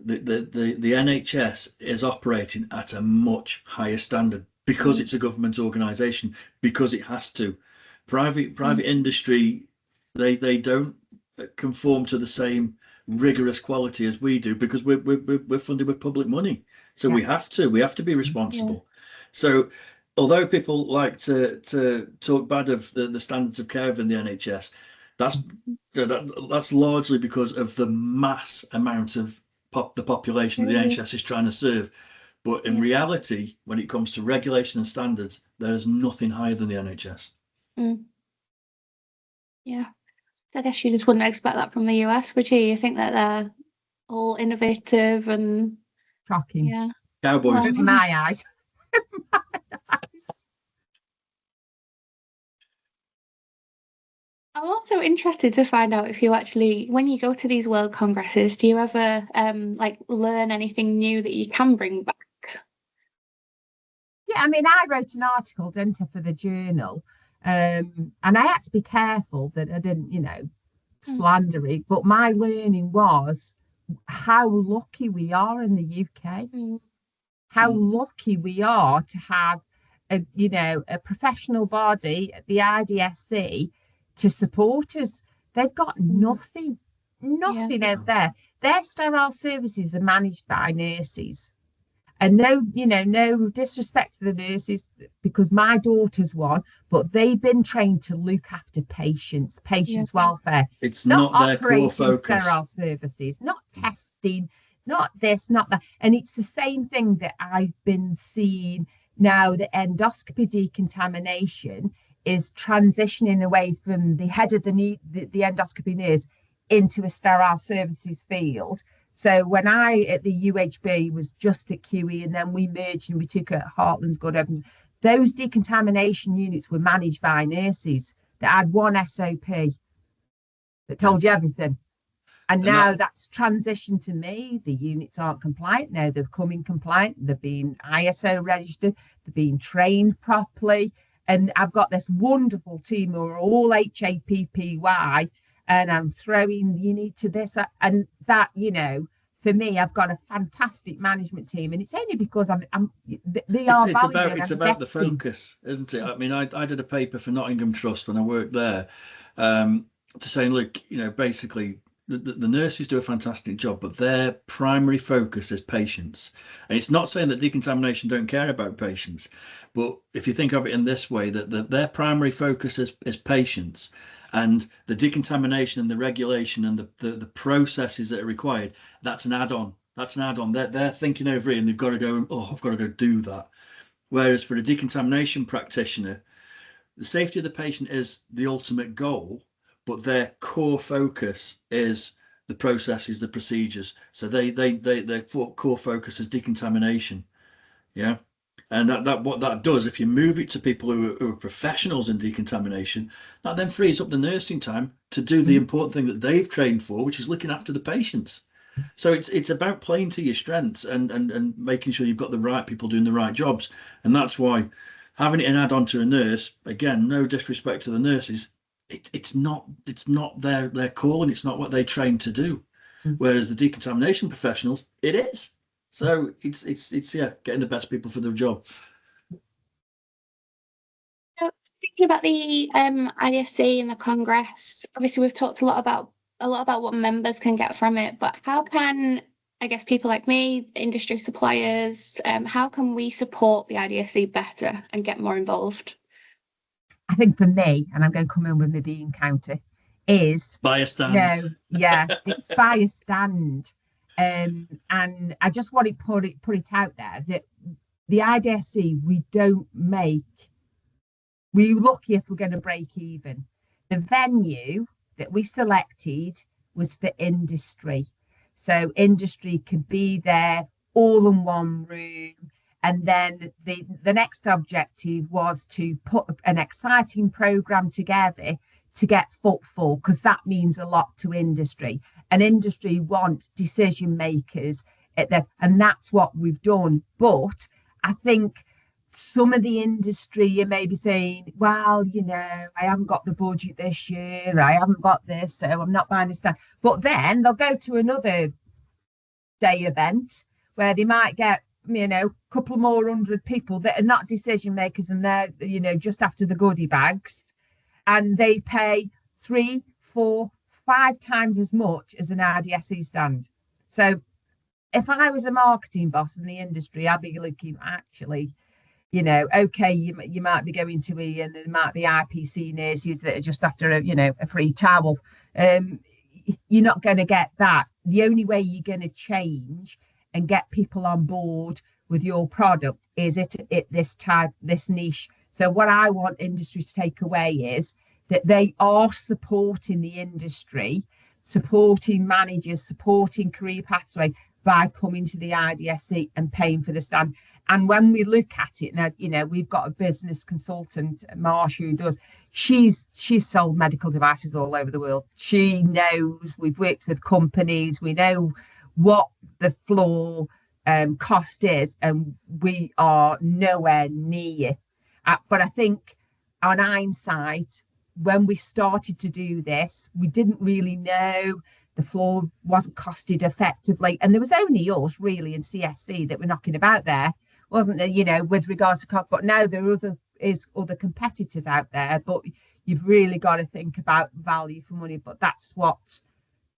S3: the NHS is operating at a much higher standard, because it's a government organisation, because it has to. Private industry, they don't conform to the same rigorous quality as we do, because we're funded with public money, so we have to be responsible. So although people like to talk bad of the standards of care in the NHS, that's largely because of the mass amount of the population that the NHS is trying to serve. But in reality, when it comes to regulation and standards, there is nothing higher than the NHS.
S1: Yeah. I guess you just wouldn't expect that from the US, would you? You think that they're all innovative and
S2: Shocking.
S1: yeah.
S3: Cowboys.
S1: Well,
S2: In my eyes.
S1: I'm also interested to find out if you actually, when you go to these world congresses, do you ever like learn anything new that you can bring back?
S2: Yeah, I mean, I wrote an article, didn't I, for the journal, and I had to be careful that I didn't,
S1: Mm,
S2: slander it. But my learning was how lucky we are in the UK,
S1: mm,
S2: how
S3: Mm.
S2: lucky we are to have a professional body at the IDSC to support us. They've got
S1: mm. Yeah.
S2: nothing out there. Their sterile services are managed by nurses. And no disrespect to the nurses, because my daughter's one, but they've been trained to look after patients,
S1: Yeah.
S2: welfare,
S3: It's
S2: not
S3: not their core
S2: operating
S3: focus.
S2: sterile services, not testing, not this, not that. And it's the same thing that I've been seeing now. The endoscopy decontamination is transitioning away from the head of the endoscopy nurse into a sterile services field. So when I at the UHB was just at QE, and then we merged and we took at Heartland's Good Opens, those decontamination units were managed by nurses that had one SOP that told you everything. And now that's transitioned to me. The units aren't compliant. Now they're becoming compliant. They're being ISO registered. They're being trained properly. And I've got this wonderful team who are all HAPPY, and I'm throwing you need to this and that. For me, I've got a fantastic management team, and it's only because they are valued.
S3: It's about the focus, isn't it? I mean, I did a paper for Nottingham Trust when I worked there, to saying, look, basically the nurses do a fantastic job, but their primary focus is patients. And it's not saying that decontamination don't care about patients, but if you think of it in this way, that their primary focus is patients, and the decontamination and the regulation and the processes that are required, that's an add-on. That's an add-on. They're thinking over it, and they've got to go, oh, I've got to go do that. Whereas for a decontamination practitioner, the safety of the patient is the ultimate goal, but their core focus is the processes, the procedures. So their core focus is decontamination. Yeah. And that what that does, if you move it to people who are professionals in decontamination, that then frees up the nursing time to do the important thing that they've trained for, which is looking after the patients. So it's about playing to your strengths and making sure you've got the right people doing the right jobs. And that's why having it an add-on to a nurse, again, no disrespect to the nurses, it's not their call, and it's not what they train to do. Whereas the decontamination professionals, it is. So it's getting the best people for the job.
S1: So thinking about the IDSC and the Congress, obviously we've talked a lot about what members can get from it, but how can, I guess, people like me, industry suppliers, how can we support the IDSC better and get more involved?
S2: I think for me, and I'm going to come in with my bean counter, is
S3: Buy a stand.
S2: it's buy a stand. And I just want to put it out there that the IDSC, we're lucky if we're going to break even. The venue that we selected was for industry. So industry could be there all in one room. And then the next objective was to put an exciting program together to get footfall, because that means a lot to industry. And industry wants decision makers, and that's what we've done. But I think some of the industry, you may be saying, well, I haven't got the budget this year, I haven't got this, so I'm not buying a stand. But then they'll go to another day event where they might get a couple more hundred people that are not decision makers, and they're just after the goodie bags, and they pay 3, 4, 5 times as much as an RDSE stand. So if I was a marketing boss in the industry, I'd be looking, actually, okay, you might be going to and there might be IPC nurses that are just after a free towel. You're not going to get that. The only way you're going to change and get people on board with your product is this niche. So what I want industry to take away is that they are supporting the industry, supporting managers, supporting career pathway by coming to the IDSC and paying for the stand. And when we look at it now, you know, we've got a business consultant, Marsha, who does, she's sold medical devices all over the world. She knows, we've worked with companies, we know what the floor cost is, and we are nowhere near. But I think on hindsight, when we started to do this, we didn't really know the floor wasn't costed effectively. And there was only us really in CSC that were knocking about there, wasn't there, you know, with regards to cost. But now there are other competitors out there, but you've really got to think about value for money. But that's what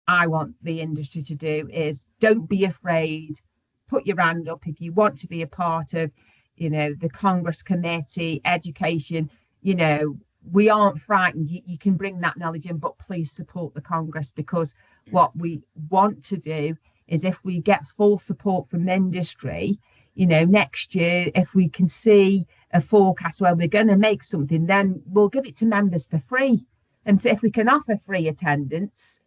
S2: I want the industry to do, is don't be afraid, put your hand up if you want to be a part of, you know, the Congress committee, education, you know, we aren't frightened. You can bring that knowledge in, but please support the Congress, because what we want to do is, if we get full support from industry, you know, next year, if we can see a forecast where we're going to make something, then we'll give it to members for free. And so if we can offer free attendance,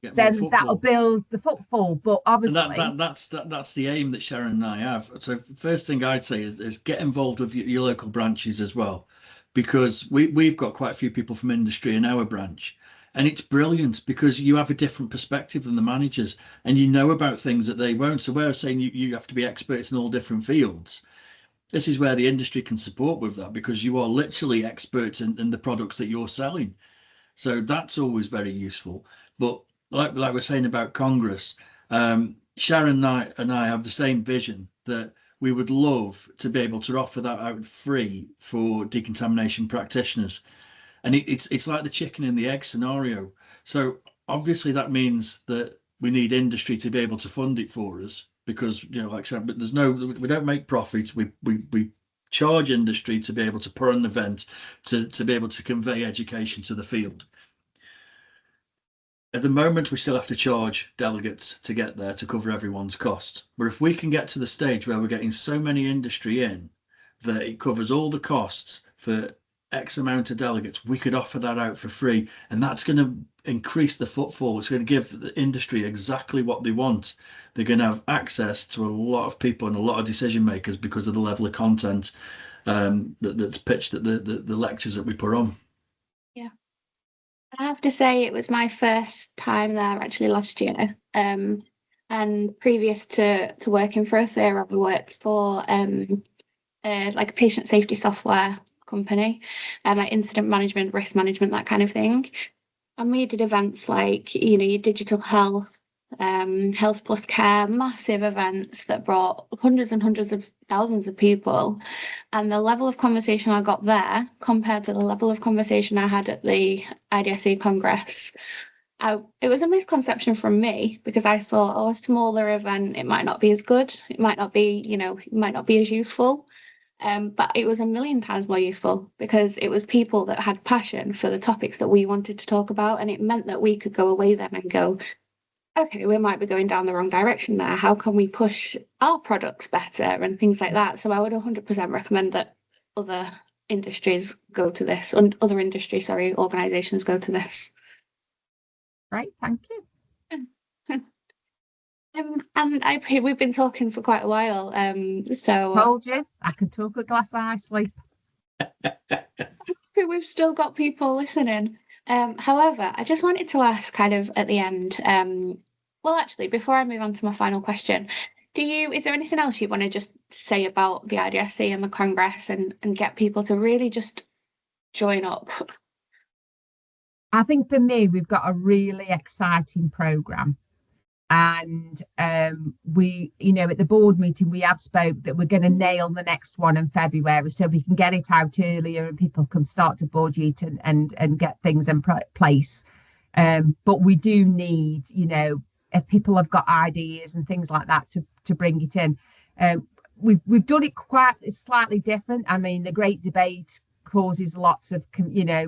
S2: then that'll build the footfall. But obviously,
S3: that's the aim that Sharon and I have. So first thing I'd say is get involved with your local branches as well, because we've got quite a few people from industry in our branch, and it's brilliant because you have a different perspective than the managers, and you know about things that they won't. So we're saying you have to be experts in all different fields. This is where the industry can support with that, because you are literally experts in the products that you're selling. So that's always very useful. But like we're saying about Congress, Sharon and I have the same vision, that we would love to be able to offer that out free for decontamination practitioners. And it's like the chicken and the egg scenario. So obviously that means that we need industry to be able to fund it for us, because, you know, like I said, but we don't make profits. We charge industry to be able to put on an event, to be able to convey education to the field. At the moment, we still have to charge delegates to get there to cover everyone's costs. But if we can get to the stage where we're getting so many industry in that it covers all the costs for X amount of delegates, we could offer that out for free. And that's going to increase the footfall. It's going to give the industry exactly what they want. They're going to have access to a lot of people and a lot of decision makers because of the level of content that's pitched at the lectures that we put on.
S1: Yeah. I have to say it was my first time there actually last year. And previous to working for Athera, I worked for like a patient safety software company, and like incident management, risk management, that kind of thing. And we did events like, you know, your digital health, health plus care, massive events that brought hundreds and hundreds of thousands of people. And the level of conversation I got there compared to the level of conversation I had at the IDSA Congress, it was a misconception from me, because I thought, oh, a smaller event, it might not be as good. It might not be, you know, it might not be as useful. But it was a million times more useful, because it was people that had passion for the topics that we wanted to talk about. And it meant that we could go away then and go, okay, we might be going down the wrong direction there. How can we push our products better and things like that? So I would 100% recommend that other industries go to this, and other industry, organizations go to this.
S2: Right, thank you.
S1: And we've been talking for quite a while. So
S2: told you I could talk a glass of ice sleep.
S1: We've still got people listening. However, I just wanted to ask kind of at the end, well, actually, before I move on to my final question, is there anything else you want to just say about the IDSC and the Congress, and get people to really just join up?
S2: I think for me, we've got a really exciting programme. And we, you know, at the board meeting, we have spoke that we're going to nail the next one in February, so we can get it out earlier and people can start to budget and get things in place. But we do need, you know, if people have got ideas and things like that, to bring it in. We've done it quite slightly different. I mean, the great debate causes lots of, you know,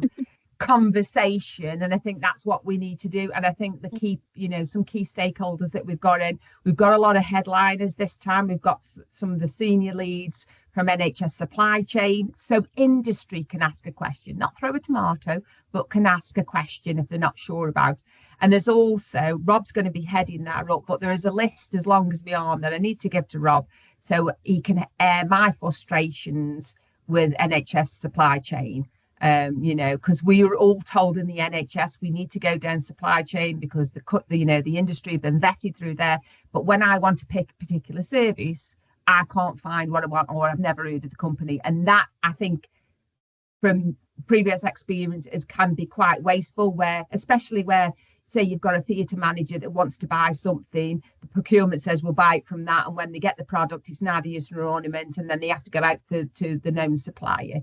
S2: conversation, and I think that's what we need to do. And I think the key, you know, some key stakeholders that we've got a lot of headliners this time. We've got some of the senior leads from NHS supply chain. So industry can ask a question, not throw a tomato, but can ask a question if they're not sure about. And there's also, Rob's going to be heading that up, but there is a list as long as my arm that I need to give to Rob so he can air my frustrations with NHS supply chain. You know, because we are all told in the NHS we need to go down supply chain because the industry have been vetted through there. But when I want to pick a particular service, I can't find what I want, or I've never heard of the company. And that, I think, from previous experiences, can be quite wasteful, especially where, say, you've got a theatre manager that wants to buy something, the procurement says we'll buy it from that, and when they get the product, it's neither use nor ornament, and then they have to go out to the known supplier.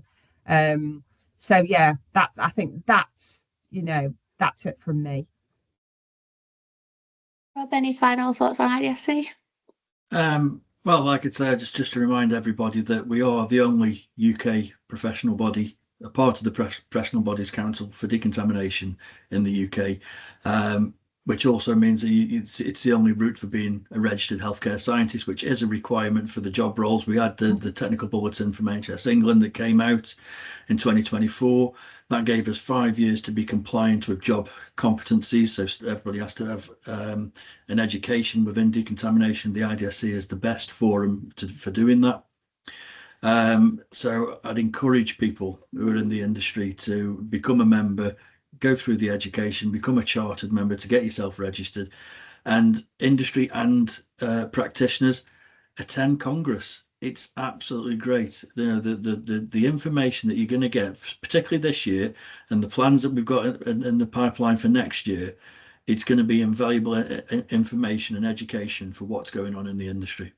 S2: So yeah, I think that's it from me.
S1: Rob, any final thoughts on IDSC?
S3: Well, like I said, just to remind everybody that we are the only UK professional body, a part of the Professional Bodies Council for Decontamination in the UK, which also means that it's the only route for being a registered healthcare scientist, which is a requirement for the job roles. We had the technical bulletin from NHS England that came out in 2024. That gave us 5 years to be compliant with job competencies. So everybody has to have an education within decontamination. The IDSC is the best forum for doing that. So I'd encourage people who are in the industry to become a member, go through the education, become a chartered member to get yourself registered, and industry and practitioners attend Congress. It's absolutely great. You know, the information that you're going to get, particularly this year, and the plans that we've got in the pipeline for next year, it's going to be invaluable information and education for what's going on in the industry.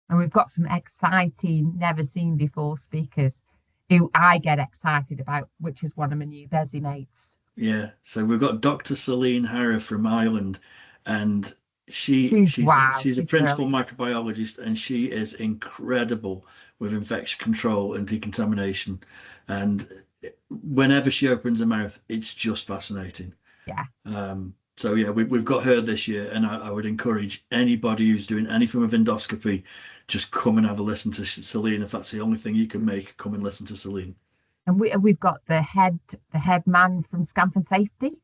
S2: And we've got some exciting, never seen before speakers who I get excited about, which is one of my new Bezi mates.
S3: Yeah, so we've got Dr. Celine Harrer from Ireland, and she's a principal microbiologist, and she is incredible with infection control and decontamination. And whenever she opens her mouth, it's just fascinating.
S2: Yeah.
S3: So yeah, we've got her this year, and I would encourage anybody who's doing any form of endoscopy, just come and have a listen to Celine. If that's the only thing you can make, come and listen to Celine.
S2: And we've got the head man from Scamp Safety.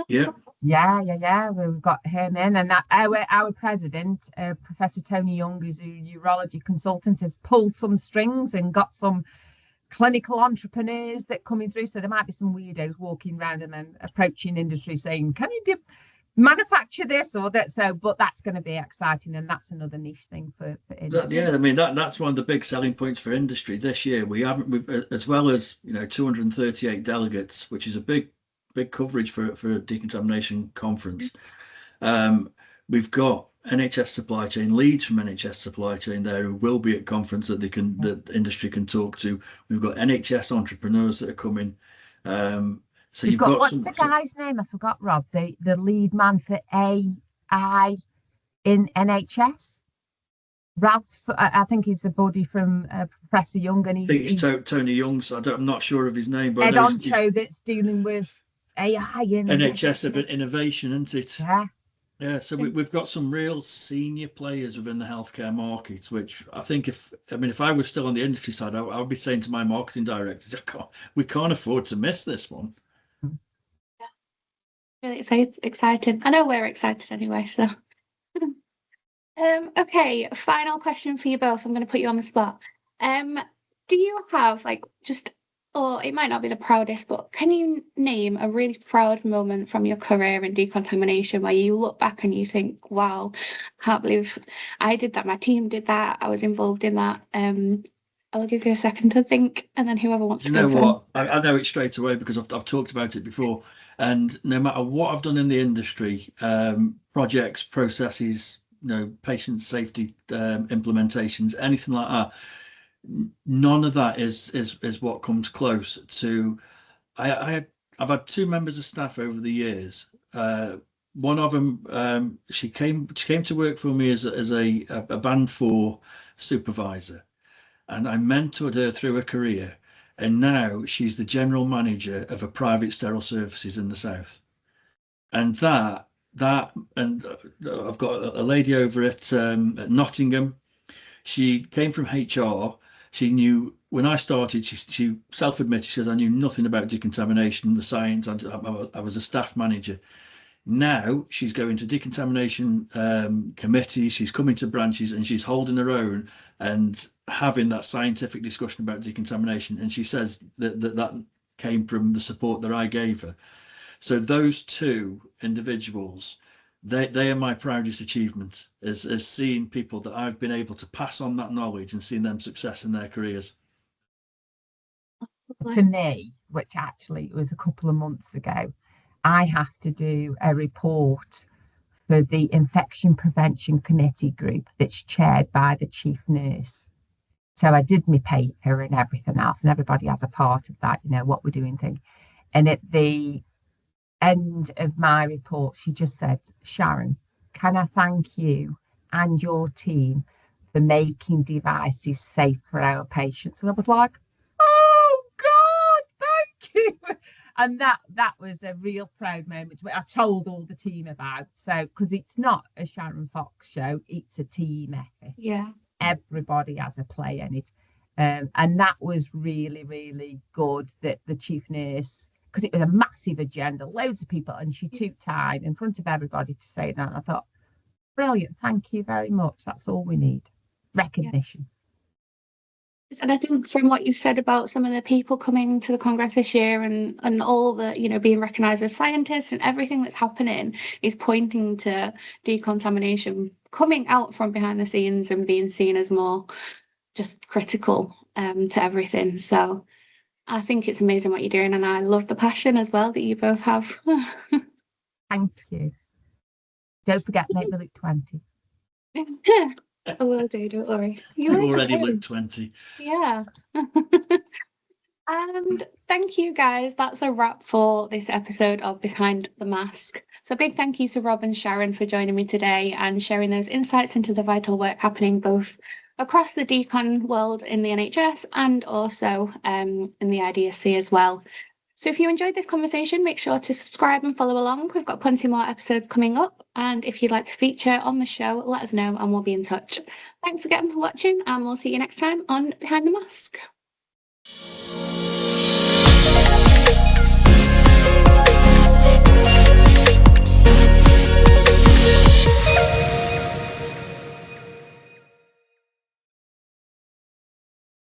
S3: Yeah.
S2: Yeah. We've got him in, and that our president, Professor Tony Young, who's a urology consultant, has pulled some strings and got some clinical entrepreneurs that coming through. So there might be some weirdos walking around and then approaching industry saying, "Can you manufacture this or that?" So, but that's going to be exciting, and that's another niche thing for industry.
S3: Yeah, I mean that's one of the big selling points for industry this year. We've as well as 238 delegates, which is a big coverage for a decontamination conference. We've got NHS supply chain leads from NHS supply chain there who will be at conference that industry can talk to. We've got NHS entrepreneurs that are coming. So you've got
S2: what's the guy's name? I forgot, Rob. The lead man for AI in NHS. Ralph, I think he's the buddy from Professor Young, and
S3: I think it's Tony Young. So I'm not sure of his name, but
S2: Ed Oncho that's dealing with AI in
S3: NHS of innovation, isn't it?
S2: Yeah.
S3: So we've got some real senior players within the healthcare market, which I think if I was still on the industry side, I would be saying to my marketing directors, we can't afford to miss this one.
S1: Really exciting. I know we're excited anyway, so. Okay, final question for you both. I'm going to put you on the spot. Do you have or it might not be the proudest, but can you name a really proud moment from your career in decontamination where you look back and you think, wow, I can't believe I did that, my team did that, I was involved in that. I'll give you a second to think, and then whoever wants to go first.
S3: I know it straight away because I've talked about it before, and no matter what I've done in the industry, projects, processes, patient safety implementations, anything like that, none of that is what comes close to. I've had two members of staff over the years. One of them, she came to work for me as a band 4 supervisor, and I mentored her through her career, and now she's the general manager of a private sterile services in the south. And and I've got a lady over at Nottingham. She came from HR. She knew when I started, she self-admitted, she says, I knew nothing about decontamination, the science. I was a staff manager. Now she's going to decontamination committees, she's coming to branches and she's holding her own and having that scientific discussion about decontamination. And she says that came from the support that I gave her. So those two individuals, they are my proudest achievement, as seeing people that I've been able to pass on that knowledge and seeing them success in their careers.
S2: For me, which actually was a couple of months ago, I have to do a report for the Infection Prevention Committee group that's chaired by the chief nurse. So I did my paper and everything else, and everybody has a part of that, you know, what we're doing thing. And at the end of my report, she just said, Sharon, can I thank you and your team for making devices safe for our patients? And I was like, oh God, thank you. And that was a real proud moment, which I told all the team about. So, because it's not a Sharon Fox show, it's a team effort.
S1: Yeah.
S2: Everybody has a play in it. And that was really, really good that the chief nurse, because it was a massive agenda, loads of people, and she took time in front of everybody to say that. And I thought, brilliant, thank you very much. That's all we need. Recognition.
S1: And I think from what you've said about some of the people coming to the Congress this year and all the, you know, being recognised as scientists and everything that's happening is pointing to decontamination coming out from behind the scenes and being seen as more just critical to everything. So I think it's amazing what you're doing, and I love the passion as well that you both have.
S2: Thank you. Don't forget, make me look 20.
S1: I will do, don't worry.
S3: You already look 20.
S1: Yeah. And thank you guys. That's a wrap for this episode of Behind the Mask. So a big thank you to Rob and Sharon for joining me today and sharing those insights into the vital work happening both across the decon world in the NHS and also in the IDSC as well. So if you enjoyed this conversation, make sure to subscribe and follow along. We've got plenty more episodes coming up. And if you'd like to feature on the show, let us know and we'll be in touch. Thanks again for watching, and we'll see you next time on Behind the Mask.